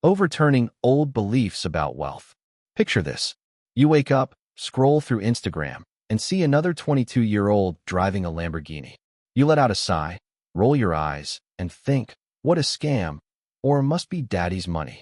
Overturning old beliefs about wealth. Picture this. You wake up, scroll through Instagram, and see another 22-year-old driving a Lamborghini. You let out a sigh, roll your eyes, and think, what a scam, or must be daddy's money.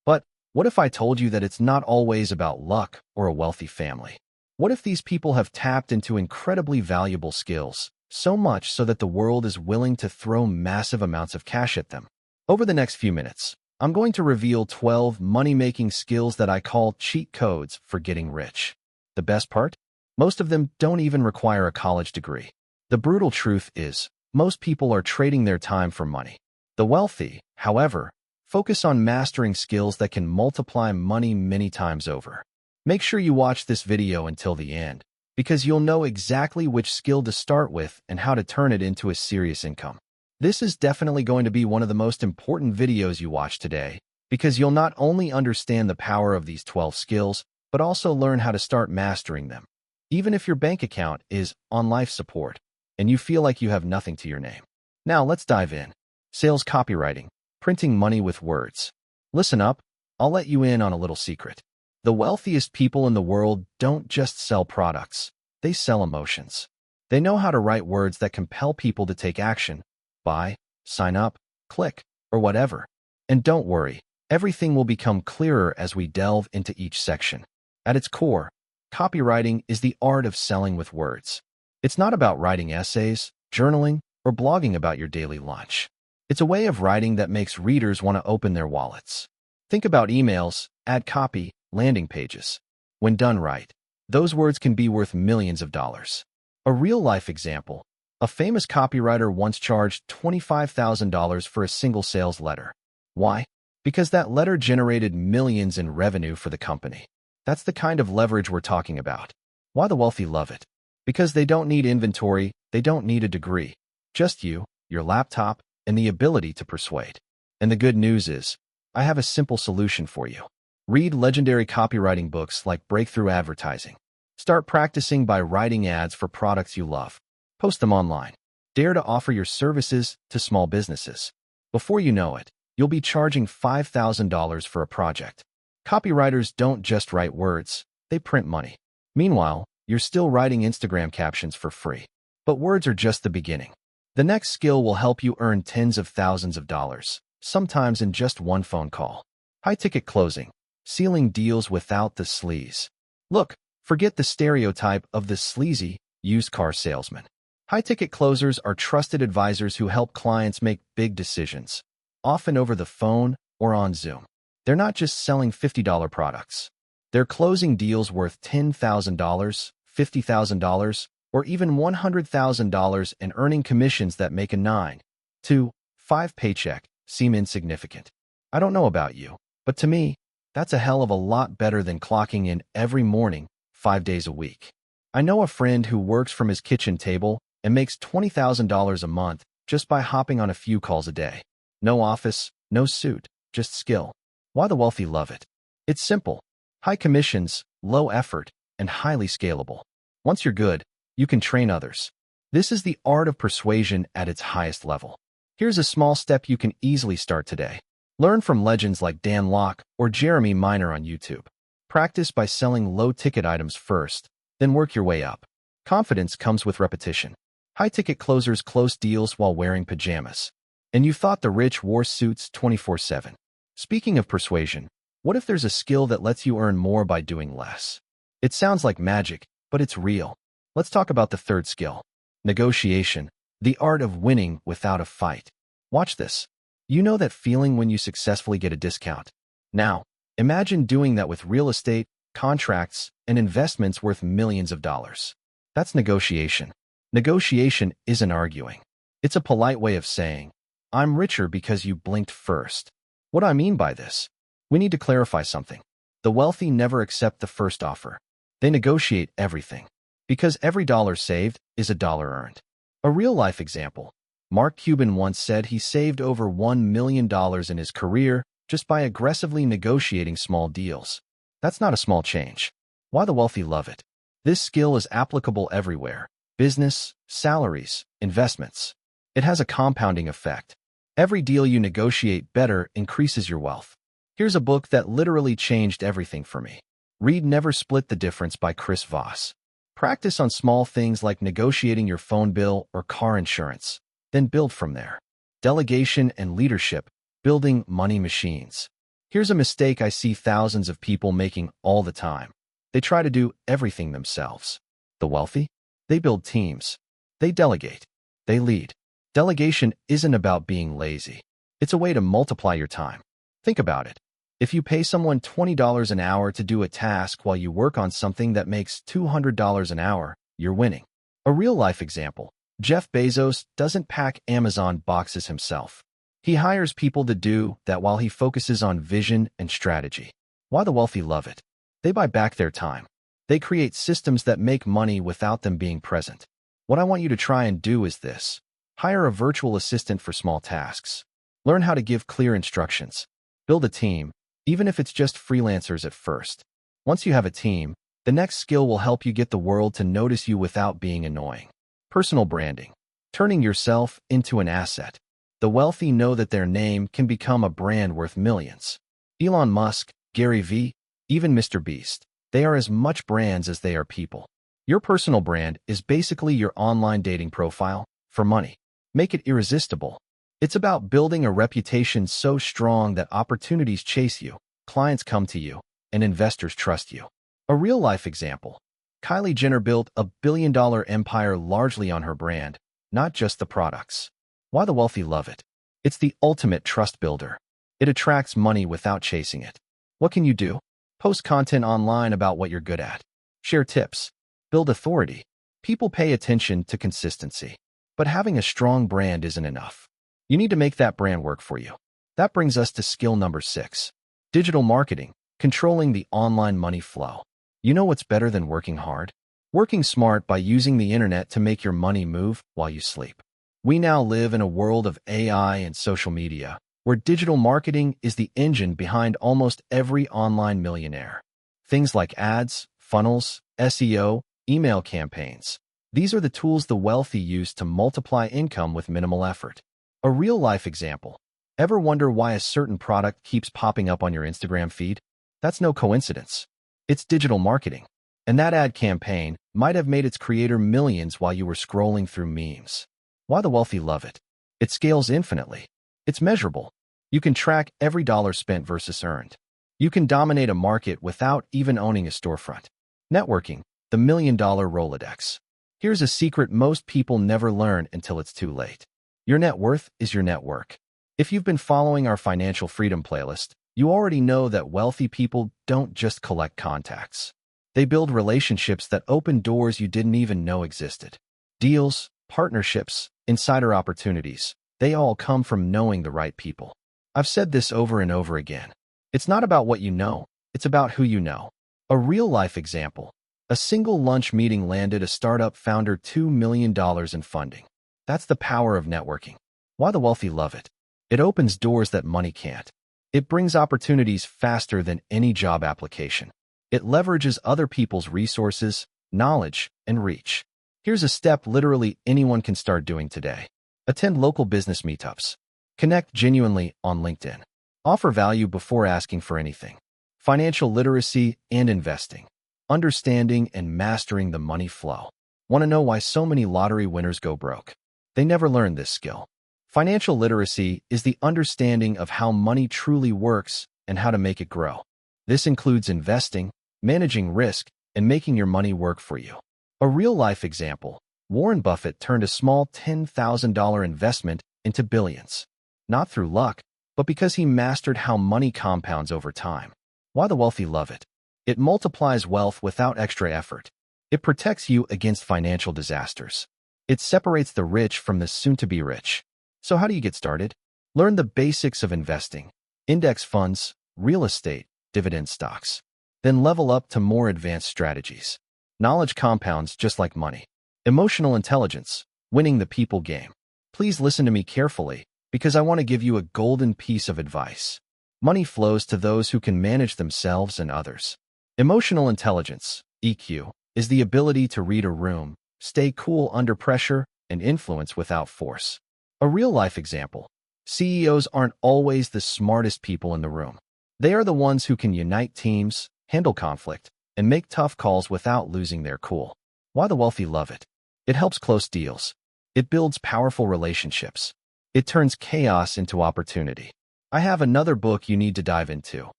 But what if I told you that it's not always about luck or a wealthy family? What if these people have tapped into incredibly valuable skills, so much so that the world is willing to throw massive amounts of cash at them? Over the next few minutes, I'm going to reveal 12 money-making skills that I call cheat codes for getting rich. The best part? Most of them don't even require a college degree. The brutal truth is, most people are trading their time for money. The wealthy, however, focus on mastering skills that can multiply money many times over. Make sure you watch this video until the end, because you'll know exactly which skill to start with and how to turn it into a serious income. This is definitely going to be one of the most important videos you watch today, because you'll not only understand the power of these 12 skills, but also learn how to start mastering them. Even if your bank account is on life support and you feel like you have nothing to your name. Now let's dive in. Sales copywriting, printing money with words. Listen up, I'll let you in on a little secret. The wealthiest people in the world don't just sell products, they sell emotions. They know how to write words that compel people to take action, buy, sign up, click, or whatever. And don't worry, everything will become clearer as we delve into each section. At its core, copywriting is the art of selling with words. It's not about writing essays, journaling, or blogging about your daily lunch. It's a way of writing that makes readers want to open their wallets. Think about emails, ad copy, landing pages. When done right, those words can be worth millions of dollars. A real-life example. A famous copywriter once charged $25,000 for a single sales letter. Why? Because that letter generated millions in revenue for the company. That's the kind of leverage we're talking about. Why the wealthy love it? Because they don't need inventory, they don't need a degree. Just you, your laptop, and the ability to persuade. And the good news is, I have a simple solution for you. Read legendary copywriting books like Breakthrough Advertising. Start practicing by writing ads for products you love. Post them online. Dare to offer your services to small businesses. Before you know it, you'll be charging $5,000 for a project. Copywriters don't just write words, they print money. Meanwhile, you're still writing Instagram captions for free. But words are just the beginning. The next skill will help you earn tens of thousands of dollars, sometimes in just one phone call. High-ticket closing. Sealing deals without the sleaze. Look, forget the stereotype of the sleazy, used car salesman. High-ticket closers are trusted advisors who help clients make big decisions, often over the phone or on Zoom. They're not just selling $50 products. They're closing deals worth $10,000, $50,000, or even $100,000 and earning commissions that make a 9 to 5 paycheck seem insignificant. I don't know about you, but to me, that's a hell of a lot better than clocking in every morning, 5 days a week. I know a friend who works from his kitchen table and makes $20,000 a month just by hopping on a few calls a day. No office, no suit, just skill. Why the wealthy love it? It's simple. High commissions, low effort, and highly scalable. Once you're good, you can train others. This is the art of persuasion at its highest level. Here's a small step you can easily start today. Learn from legends like Dan Lok or Jeremy Miner on YouTube. Practice by selling low-ticket items first, then work your way up. Confidence comes with repetition. High-ticket closers close deals while wearing pajamas. And you thought the rich wore suits 24/7. Speaking of persuasion, what if there's a skill that lets you earn more by doing less? It sounds like magic, but it's real. Let's talk about the third skill. Negotiation, the art of winning without a fight. Watch this. You know that feeling when you successfully get a discount? Now, imagine doing that with real estate, contracts, and investments worth millions of dollars. That's negotiation. Negotiation isn't arguing. It's a polite way of saying, I'm richer because you blinked first. What I mean by this? We need to clarify something. The wealthy never accept the first offer. They negotiate everything. Because every dollar saved is a dollar earned. A real-life example. Mark Cuban once said he saved over $1 million in his career just by aggressively negotiating small deals. That's not a small change. Why the wealthy love it? This skill is applicable everywhere. Business, salaries, investments. It has a compounding effect. Every deal you negotiate better increases your wealth. Here's a book that literally changed everything for me. Read Never Split the Difference by Chris Voss. Practice on small things like negotiating your phone bill or car insurance, then build from there. Delegation and leadership, building money machines. Here's a mistake I see thousands of people making all the time. They try to do everything themselves. The wealthy? They build teams. They delegate. They lead. Delegation isn't about being lazy. It's a way to multiply your time. Think about it. If you pay someone $20 an hour to do a task while you work on something that makes $200 an hour, you're winning. A real-life example. Jeff Bezos doesn't pack Amazon boxes himself. He hires people to do that while he focuses on vision and strategy. Why the wealthy love it? They buy back their time. They create systems that make money without them being present. What I want you to try and do is this. Hire a virtual assistant for small tasks. Learn how to give clear instructions. Build a team, even if it's just freelancers at first. Once you have a team, the next skill will help you get the world to notice you without being annoying. Personal branding. Turning yourself into an asset. The wealthy know that their name can become a brand worth millions. Elon Musk, Gary Vee, even Mr. Beast. They are as much brands as they are people. Your personal brand is basically your online dating profile for money. Make it irresistible. It's about building a reputation so strong that opportunities chase you, clients come to you, and investors trust you. A real-life example. Kylie Jenner built a billion-dollar empire largely on her brand, not just the products. Why the wealthy love it? It's the ultimate trust builder. It attracts money without chasing it. What can you do? Post content online about what you're good at. Share tips. Build authority. People pay attention to consistency. But having a strong brand isn't enough. You need to make that brand work for you. That brings us to skill number 6. Digital marketing, controlling the online money flow. You know what's better than working hard? Working smart by using the internet to make your money move while you sleep. We now live in a world of AI and social media, where digital marketing is the engine behind almost every online millionaire. Things like ads, funnels, SEO, email campaigns. These are the tools the wealthy use to multiply income with minimal effort. A real-life example. Ever wonder why a certain product keeps popping up on your Instagram feed? That's no coincidence. It's digital marketing. And that ad campaign might have made its creator millions while you were scrolling through memes. Why the wealthy love it? It scales infinitely. It's measurable. You can track every dollar spent versus earned. You can dominate a market without even owning a storefront. Networking, the million-dollar Rolodex. Here's a secret most people never learn until it's too late. Your net worth is your network. If you've been following our financial freedom playlist, you already know that wealthy people don't just collect contacts. They build relationships that open doors you didn't even know existed. Deals, partnerships, insider opportunities, they all come from knowing the right people. I've said this over and over again. It's not about what you know, it's about who you know. A real-life example. A single lunch meeting landed a startup founder $2 million in funding. That's the power of networking. Why the wealthy love it? It opens doors that money can't. It brings opportunities faster than any job application. It leverages other people's resources, knowledge, and reach. Here's a step literally anyone can start doing today. Attend local business meetups. Connect genuinely on LinkedIn. Offer value before asking for anything. Financial literacy and investing. Understanding and mastering the money flow. Want to know why so many lottery winners go broke? They never learned this skill. Financial literacy is the understanding of how money truly works and how to make it grow. This includes investing, managing risk, and making your money work for you. A real-life example. Warren Buffett turned a small $10,000 investment into billions. Not through luck, but because he mastered how money compounds over time. Why the wealthy love it? It multiplies wealth without extra effort. It protects you against financial disasters. It separates the rich from the soon-to-be rich. So how do you get started? Learn the basics of investing, index funds, real estate, dividend stocks. Then level up to more advanced strategies. Knowledge compounds just like money. Emotional intelligence, winning the people game. Please listen to me carefully, because I want to give you a golden piece of advice. Money flows to those who can manage themselves and others. Emotional intelligence, EQ, is the ability to read a room, stay cool under pressure, and influence without force. A real-life example. CEOs aren't always the smartest people in the room. They are the ones who can unite teams, handle conflict, and make tough calls without losing their cool. Why the wealthy love it. It helps close deals. It builds powerful relationships. It turns chaos into opportunity. I have another book you need to dive into.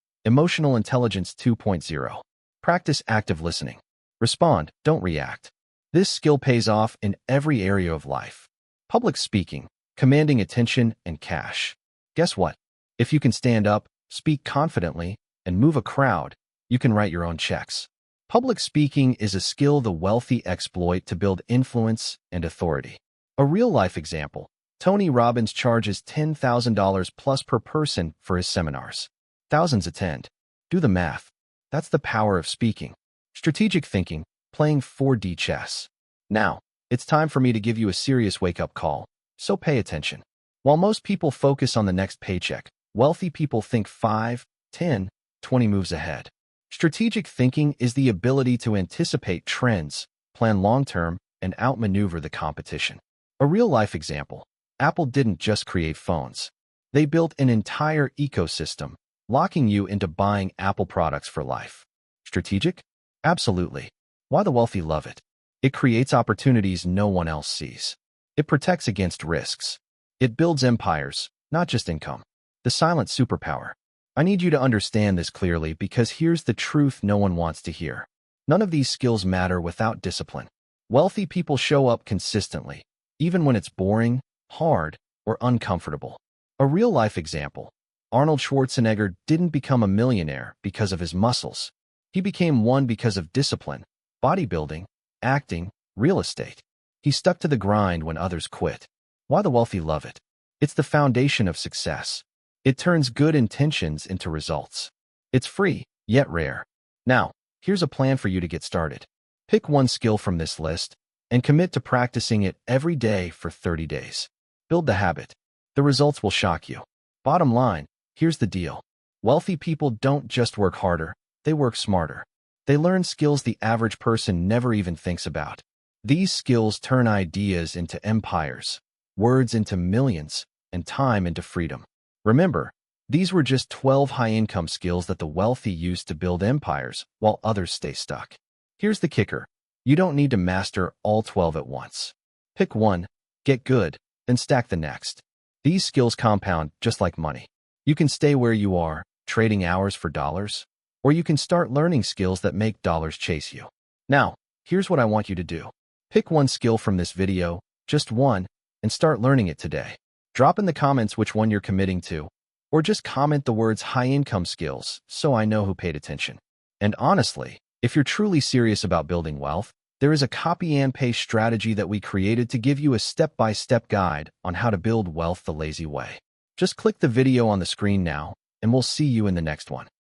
Emotional Intelligence 2.0. Practice active listening. Respond, don't react. This skill pays off in every area of life. Public speaking, commanding attention, and cash. Guess what? If you can stand up, speak confidently, and move a crowd, you can write your own checks. Public speaking is a skill the wealthy exploit to build influence and authority. A real-life example. Tony Robbins charges $10,000 plus per person for his seminars. Thousands attend. Do the math. That's the power of speaking. Strategic thinking, playing 4D chess. Now, it's time for me to give you a serious wake-up call, so pay attention. While most people focus on the next paycheck, wealthy people think 5, 10, 20 moves ahead. Strategic thinking is the ability to anticipate trends, plan long-term, and outmaneuver the competition. A real-life example. Apple didn't just create phones. They built an entire ecosystem, locking you into buying Apple products for life. Strategic? Absolutely. Why the wealthy love it. It creates opportunities no one else sees. It protects against risks. It builds empires, not just income. The silent superpower. I need you to understand this clearly because here's the truth no one wants to hear. None of these skills matter without discipline. Wealthy people show up consistently, even when it's boring, hard, or uncomfortable. A real-life example. Arnold Schwarzenegger didn't become a millionaire because of his muscles. He became one because of discipline, bodybuilding, acting, real estate. He stuck to the grind when others quit. Why the wealthy love it. It's the foundation of success. It turns good intentions into results. It's free, yet rare. Now, here's a plan for you to get started. Pick one skill from this list and commit to practicing it every day for 30 days. Build the habit. The results will shock you. Bottom line, here's the deal. Wealthy people don't just work harder, they work smarter. They learn skills the average person never even thinks about. These skills turn ideas into empires, words into millions, and time into freedom. Remember, these were just 12 high-income skills that the wealthy use to build empires while others stay stuck. Here's the kicker. You don't need to master all 12 at once. Pick one, get good, then stack the next. These skills compound just like money. You can stay where you are, trading hours for dollars, or you can start learning skills that make dollars chase you. Now, here's what I want you to do. Pick one skill from this video, just one, and start learning it today. Drop in the comments which one you're committing to, or just comment the words high-income skills so I know who paid attention. And honestly, if you're truly serious about building wealth, there is a copy and paste strategy that we created to give you a step-by-step guide on how to build wealth the lazy way. Just click the video on the screen now, and we'll see you in the next one.